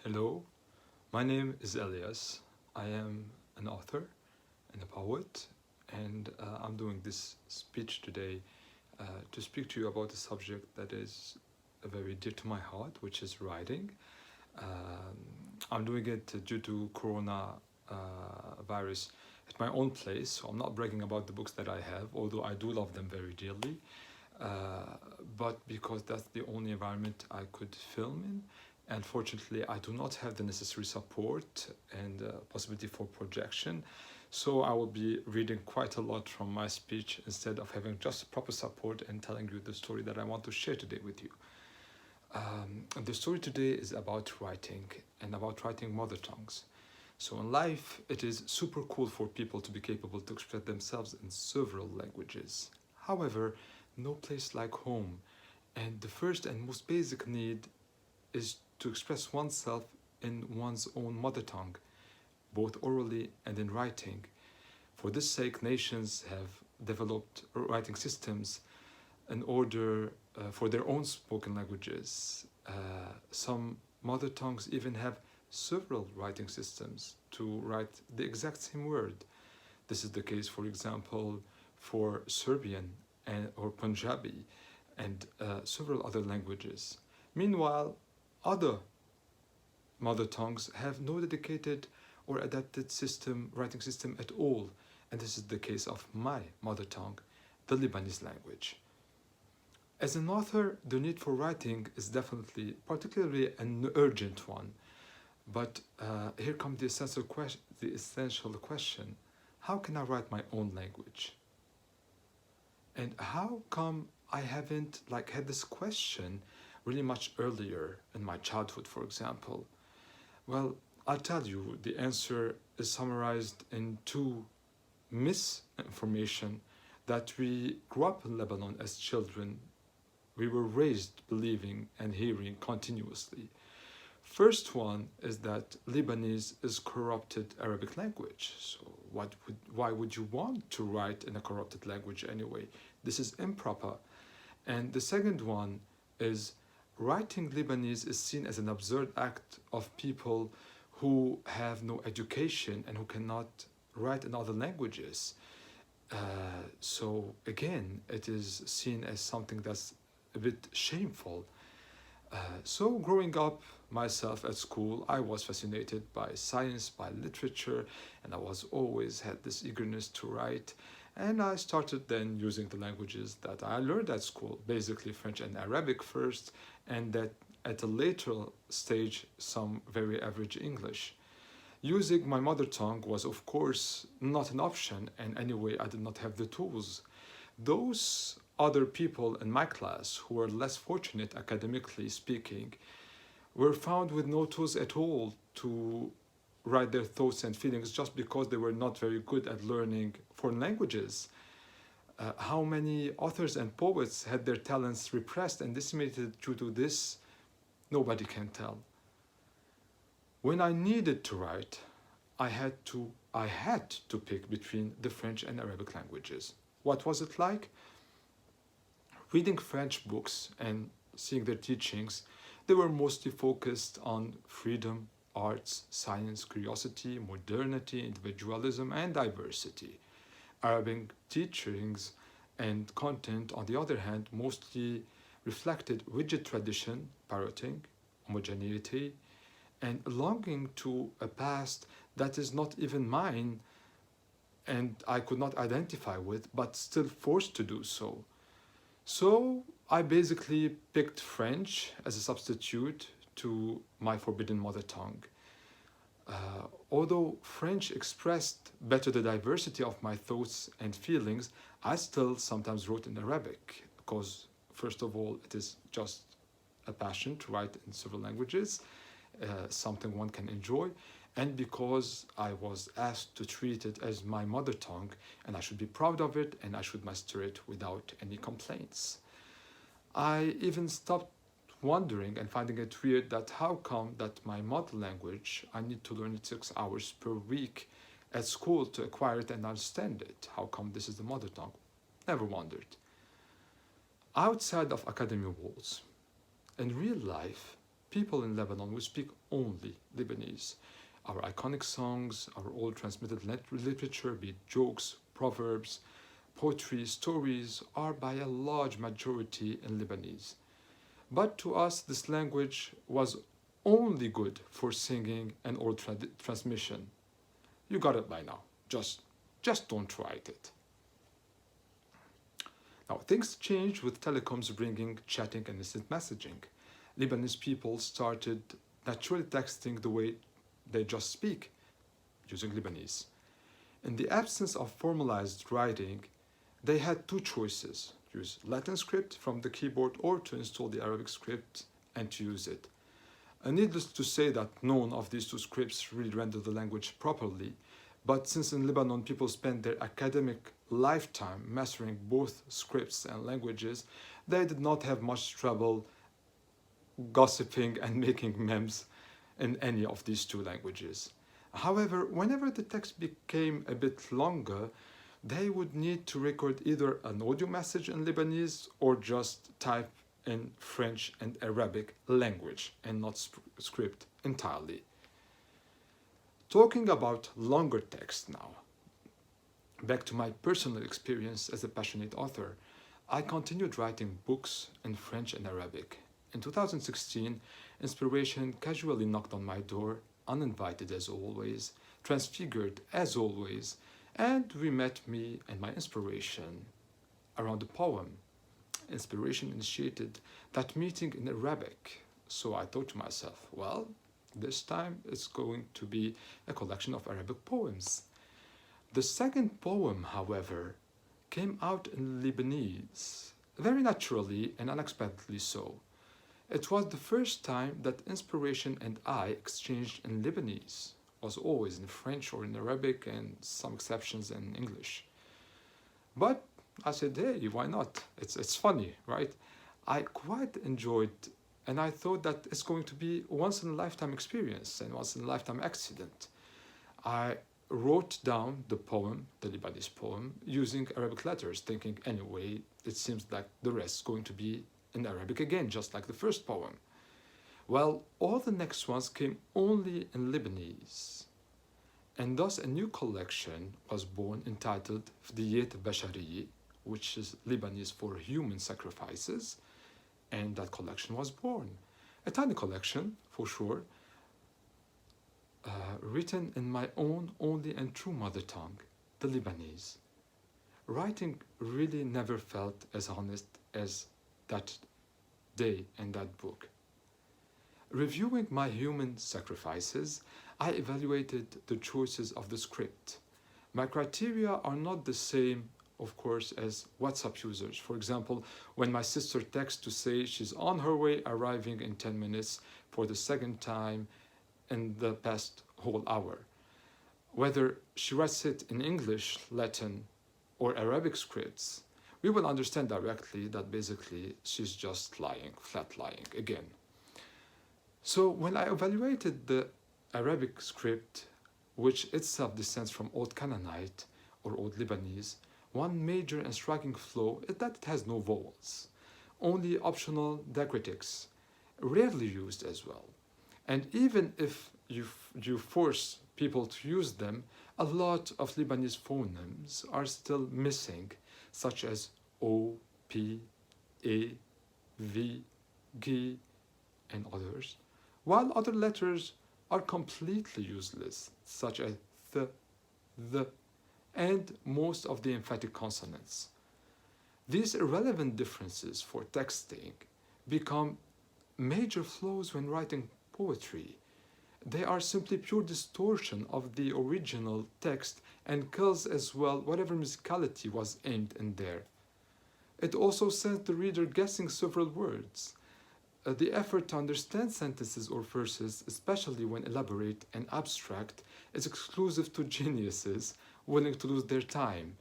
Hello, my name is Elias. I am an author and a poet, and I'm doing this speech today to speak to you about a subject that is very dear to my heart, which is writing. I'm doing it due to Corona virus at my own place, so I'm not bragging about the books that I have, although I do love them very dearly. But because that's the only environment I could film in. And fortunately, I do not have the necessary support and possibility for projection. So I will be reading quite a lot from my speech instead of having just proper support and telling you the story that I want to share today with you. The story today is about writing and about writing mother tongues. So in life, it is super cool for people to be capable to express themselves in several languages. However, no place like home. And the first and most basic need is to express oneself in one's own mother tongue, both orally and in writing. For this sake, nations have developed writing systems in order for their own spoken languages. Some mother tongues even have several writing systems to write the exact same word. This is the case, for example, for Serbian or Punjabi and several other languages. Meanwhile, other mother tongues have no dedicated or adapted writing system at all, and this is the case of my mother tongue, the Lebanese language. As an author, the need for writing is definitely particularly an urgent one, but here comes the essential question: how can I write my own language? And how come I haven't had this question really much earlier in my childhood, for example? Well, I'll tell you, the answer is summarized in two misinformation that we grew up in Lebanon as children. We were raised believing and hearing continuously. First one is that Lebanese is corrupted Arabic language. So why would you want to write in a corrupted language anyway? This is improper. And the second one is writing Lebanese is seen as an absurd act of people who have no education and who cannot write in other languages. So again, it is seen as something that's a bit shameful. So growing up myself at school, I was fascinated by science, by literature, and I was always had this eagerness to write. And I started then using the languages that I learned at school, basically French and Arabic first, and that at a later stage, some very average English. Using my mother tongue was, of course, not an option, and anyway, I did not have the tools. Those other people in my class who were less fortunate academically speaking were found with no tools at all to write their thoughts and feelings just because they were not very good at learning foreign languages. How many authors and poets had their talents repressed and decimated due to this? Nobody can tell. When I needed to write, I had to pick between the French and Arabic languages. What was it like? Reading French books and seeing their teachings, they were mostly focused on freedom, arts, science, curiosity, modernity, individualism, and diversity. Arabic teachings and content, on the other hand, mostly reflected rigid tradition, parroting, homogeneity, and longing to a past that is not even mine and I could not identify with, but still forced to do so. So I basically picked French as a substitute to my forbidden mother tongue. Although French expressed better the diversity of my thoughts and feelings, I still sometimes wrote in Arabic because, first of all, it is just a passion to write in several languages, something one can enjoy, and because I was asked to treat it as my mother tongue and I should be proud of it and I should master it without any complaints. I even stopped wondering and finding it weird that how come that my mother language, I need to learn it 6 hours per week at school to acquire it and understand it. How come this is the mother tongue? Never wondered. Outside of academy walls, in real life, people in Lebanon, we speak only Lebanese. Our iconic songs, our old transmitted literature, be it jokes, proverbs, poetry, stories, are by a large majority in Lebanese. But to us, this language was only good for singing and oral transmission. You got it by now. Just don't try it. Now, things changed with telecoms bringing chatting and instant messaging. Lebanese people started naturally texting the way they just speak, using Lebanese. In the absence of formalized writing, they had two choices: use Latin script from the keyboard or to install the Arabic script and to use it. And needless to say that none of these two scripts really render the language properly, but since in Lebanon people spend their academic lifetime mastering both scripts and languages, they did not have much trouble gossiping and making memes in any of these two languages. However, whenever the text became a bit longer, they would need to record either an audio message in Lebanese or just type in French and Arabic language and not script entirely. Talking about longer text now, back to my personal experience as a passionate author, I continued writing books in French and Arabic. In 2016, inspiration casually knocked on my door, uninvited as always, transfigured as always, and we met me and my inspiration around a poem. Inspiration initiated that meeting in Arabic, so I thought to myself, well, this time it's going to be a collection of Arabic poems. The second poem, however, came out in Lebanese, very naturally and unexpectedly so. It was the first time that inspiration and I exchanged in Lebanese. It was always in French or in Arabic and some exceptions in English. But I said, hey, why not? It's funny, right? I quite enjoyed, and I thought that it's going to be once in a lifetime experience and once in a lifetime accident. I wrote down the poem, the Lebanese poem, using Arabic letters, thinking anyway, it seems like the rest is going to be in Arabic again, just like the first poem. Well, all the next ones came only in Lebanese. And thus a new collection was born entitled Fdiyat Bashariye, which is Lebanese for human sacrifices, and that collection was born. A tiny collection, for sure, written in my own only and true mother tongue, the Lebanese. Writing really never felt as honest as that day in that book. Reviewing my human sacrifices, I evaluated the choices of the script. My criteria are not the same, of course, as WhatsApp users. For example, when my sister texts to say she's on her way arriving in 10 minutes for the second time in the past whole hour. Whether she writes it in English, Latin, or Arabic scripts, we will understand directly that basically she's just lying, flat lying again. So when I evaluated the Arabic script, which itself descends from Old Canaanite or Old Lebanese, one major and striking flaw is that it has no vowels, only optional diacritics, rarely used as well. And even if you force people to use them, a lot of Lebanese phonemes are still missing, such as O, P, A, V, G, and others, while other letters are completely useless, such as the, and most of the emphatic consonants. These irrelevant differences for texting become major flaws when writing poetry. They are simply pure distortion of the original text and kills as well whatever musicality was aimed in there. It also sends the reader guessing several words. The effort to understand sentences or verses, especially when elaborate and abstract, is exclusive to geniuses willing to lose their time.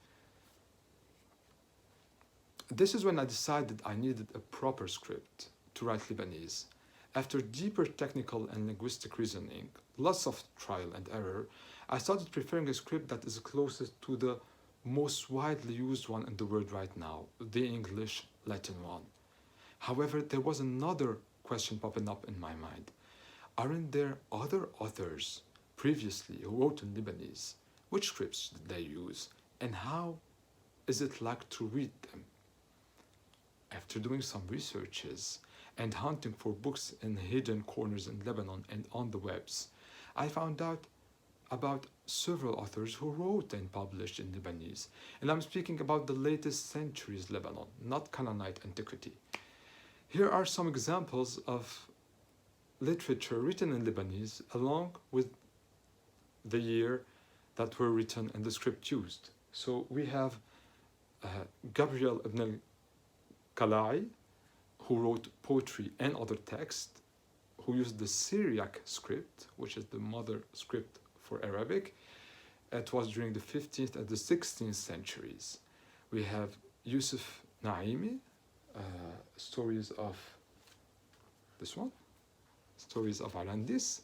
This is when I decided I needed a proper script to write Lebanese. After deeper technical and linguistic reasoning, lots of trial and error, I started preferring a script that is closest to the most widely used one in the world right now, the English Latin one. However, there was another question popping up in my mind. Aren't there other authors previously who wrote in Lebanese? Which scripts did they use? And how is it like to read them? After doing some researches and hunting for books in hidden corners in Lebanon and on the webs, I found out about several authors who wrote and published in Lebanese. And I'm speaking about the latest centuries Lebanon, not Canaanite antiquity. Here are some examples of literature written in Lebanese along with the year that were written and the script used. So we have Gabriel ibn al-Kalai, who wrote poetry and other texts, who used the Syriac script, which is the mother script for Arabic. It was during the 15th and the 16th centuries. We have Yusuf Naimi, stories of this one, stories of Arandis,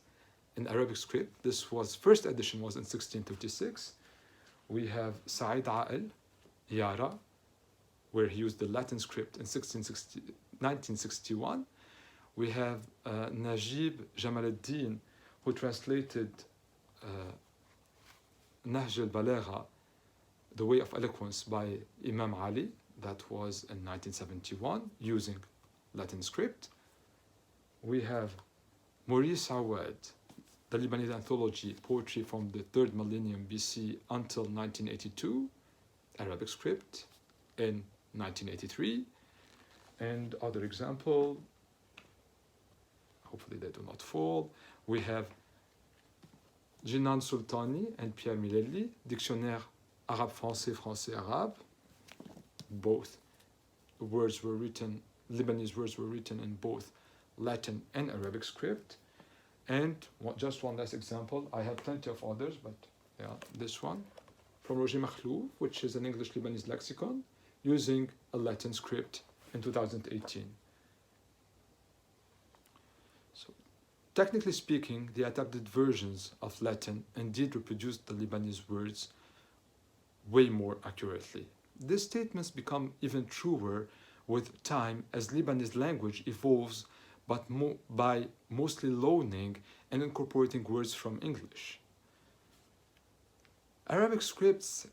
in Arabic script. This was first edition was in 1636. We have Said A'il, Yara, where he used the Latin script in 1961. We have Najib Jamal al-Din, who translated Nahj al-Balagha, The Way of Eloquence, by Imam Ali. That was in 1971, using Latin script. We have Maurice Awad, the Lebanese anthology, poetry from the 3rd millennium BC until 1982, Arabic script in 1983. And other example, hopefully they do not fall. We have Jinan Sultani and Pierre Milelli, Dictionnaire Arabe-Français, Français-Arabe. Both words were written, Lebanese words were written in both Latin and Arabic script. And just one last example, I have plenty of others, but yeah, this one, from Roger Makhlouf, which is an English-Lebanese lexicon, using a Latin script in 2018. So, technically speaking, the adapted versions of Latin indeed reproduced the Lebanese words way more accurately. These statements become even truer with time as Lebanese language evolves, but by mostly loaning and incorporating words from English. Arabic scripts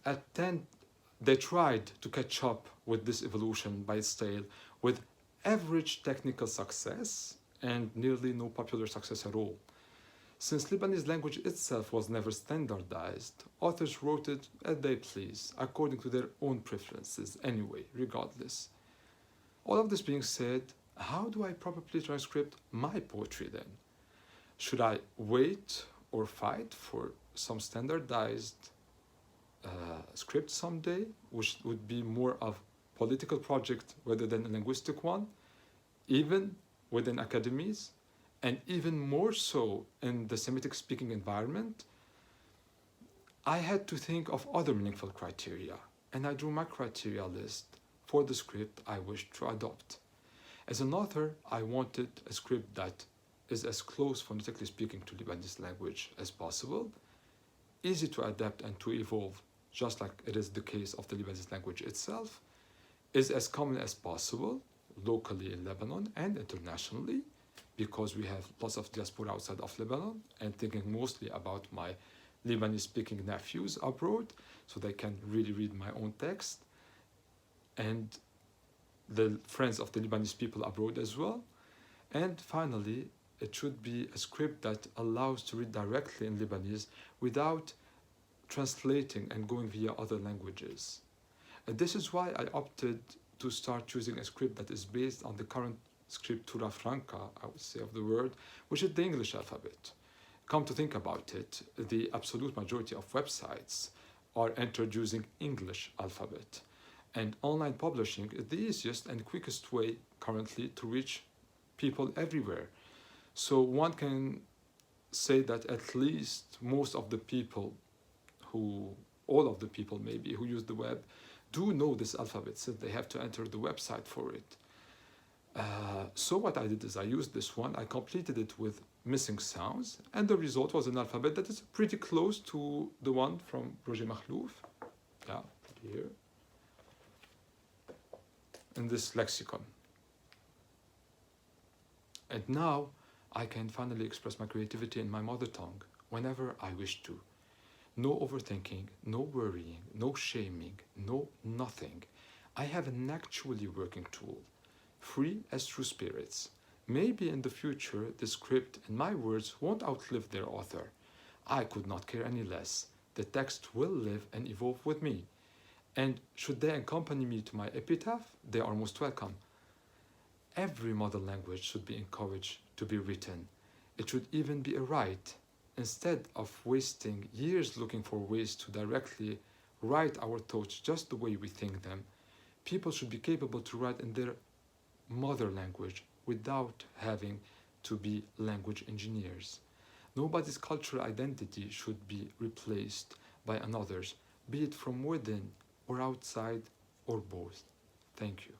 they tried to catch up with this evolution by style with average technical success and nearly no popular success at all. Since Lebanese language itself was never standardized, authors wrote it as they please, according to their own preferences anyway, regardless. All of this being said, how do I properly transcript my poetry then? Should I wait or fight for some standardized script someday, which would be more of political project rather than a linguistic one, even within academies, and even more so in the Semitic speaking environment? I had to think of other meaningful criteria, and I drew my criteria list for the script I wished to adopt. As an author, I wanted a script that is as close phonetically speaking to Lebanese language as possible, easy to adapt and to evolve, just like it is the case of the Lebanese language itself, is as common as possible, locally in Lebanon and internationally, because we have lots of diaspora outside of Lebanon, and thinking mostly about my Lebanese-speaking nephews abroad, so they can really read my own text, and the friends of the Lebanese people abroad as well. And finally, it should be a script that allows to read directly in Lebanese without translating and going via other languages. And this is why I opted to start choosing a script that is based on the current scriptura franca, I would say, of the word, which is the English alphabet. Come to think about it, the absolute majority of websites are entered using English alphabet. And online publishing is the easiest and quickest way currently to reach people everywhere. So one can say that at least most of the people all of the people maybe, who use the web do know this alphabet, since they have to enter the website for it. So what I did is I used this one, I completed it with missing sounds, and the result was an alphabet that is pretty close to the one from Roger Makhlouf. Yeah, here. In this lexicon. And now I can finally express my creativity in my mother tongue whenever I wish to. No overthinking, no worrying, no shaming, no nothing. I have an actually working tool, free as true spirits. Maybe in the future the script and my words won't outlive their author. I could not care any less. The text will live and evolve with me. And should they accompany me to my epitaph, they are most welcome. Every mother language should be encouraged to be written. It should even be a right. Instead of wasting years looking for ways to directly write our thoughts just the way we think them, people should be capable to write in their mother language without having to be language engineers. Nobody's cultural identity should be replaced by another's, be it from within or outside or both. Thank you.